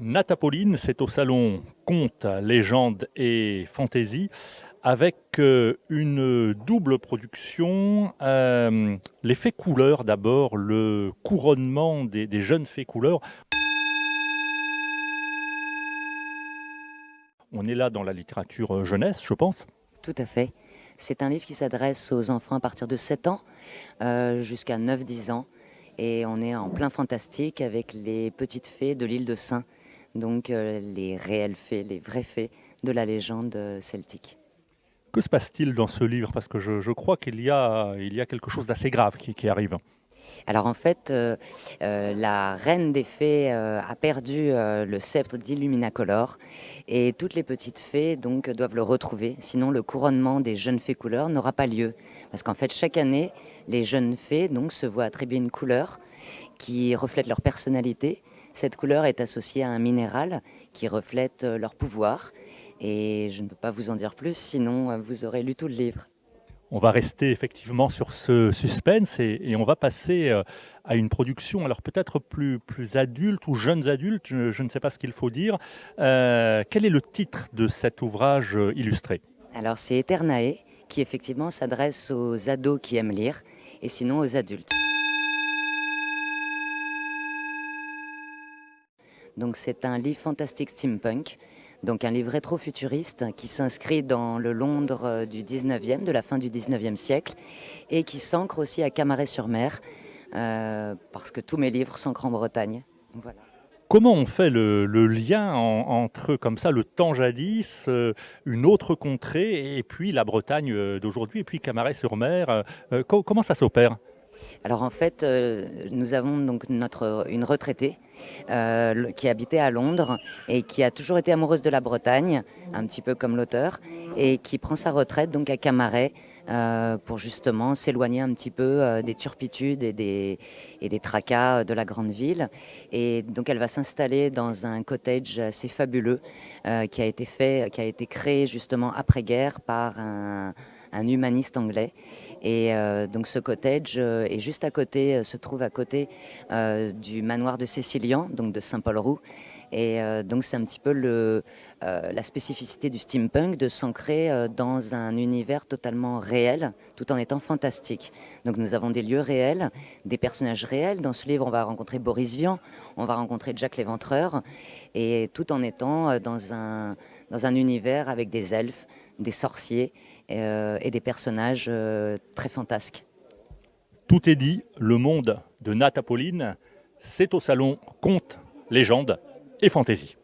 Nat Apolline, c'est au salon Contes, légendes et fantaisie avec une double production. Les couleurs d'abord, le couronnement des jeunes fées couleurs. On est là dans la littérature jeunesse, je pense. Tout à fait. C'est un livre qui s'adresse aux enfants à partir de 7 ans jusqu'à 9-10 ans. Et on est en plein fantastique avec les petites fées de l'île de Sein, donc les réelles fées, les vraies fées de la légende celtique. Que se passe-t-il dans ce livre? Parce que je crois qu'il y a quelque chose d'assez grave qui arrive. Alors en fait, la reine des fées a perdu le sceptre d'Illuminacolor et toutes les petites fées donc doivent le retrouver. Sinon, le couronnement des jeunes fées couleurs n'aura pas lieu. Parce qu'en fait, chaque année, les jeunes fées donc se voient attribuer une couleur qui reflète leur personnalité. Cette couleur est associée à un minéral qui reflète leur pouvoir. Et je ne peux pas vous en dire plus, sinon vous aurez lu tout le livre. On va rester effectivement sur ce suspense et on va passer à une production, alors peut-être plus adulte ou jeunes adultes, je ne sais pas ce qu'il faut dire. Quel est le titre de cet ouvrage illustré? Alors c'est Eternae qui effectivement s'adresse aux ados qui aiment lire et sinon aux adultes. Donc c'est un livre fantastique steampunk, donc un livre rétro-futuriste qui s'inscrit dans le Londres du 19e, de la fin du 19e siècle, et qui s'ancre aussi à Camaret-sur-Mer, parce que tous mes livres s'ancrent en Bretagne. Voilà. Comment on fait le lien entre comme ça le temps jadis, une autre contrée et puis la Bretagne d'aujourd'hui et puis Camaret-sur-Mer, comment ça s'opère? Alors en fait, nous avons donc une retraitée qui habitait à Londres et qui a toujours été amoureuse de la Bretagne, un petit peu comme l'auteur, et qui prend sa retraite donc à Camaret pour justement s'éloigner un petit peu des turpitudes et des tracas de la grande ville. Et donc elle va s'installer dans un cottage assez fabuleux qui a été créé justement après-guerre par un humaniste anglais. Et donc ce cottage est juste à côté, se trouve à côté du manoir de Cécilian, donc de Saint-Paul-Roux. Et donc c'est un petit peu la spécificité du steampunk de s'ancrer dans un univers totalement réel, tout en étant fantastique. Donc nous avons des lieux réels, des personnages réels. Dans ce livre, on va rencontrer Boris Vian, on va rencontrer Jack l'Éventreur, et tout en étant dans un univers avec des elfes, des sorciers et des personnages très fantasques. Tout est dit, le monde de Nat Apolline, c'est au salon Contes, légendes et fantaisie.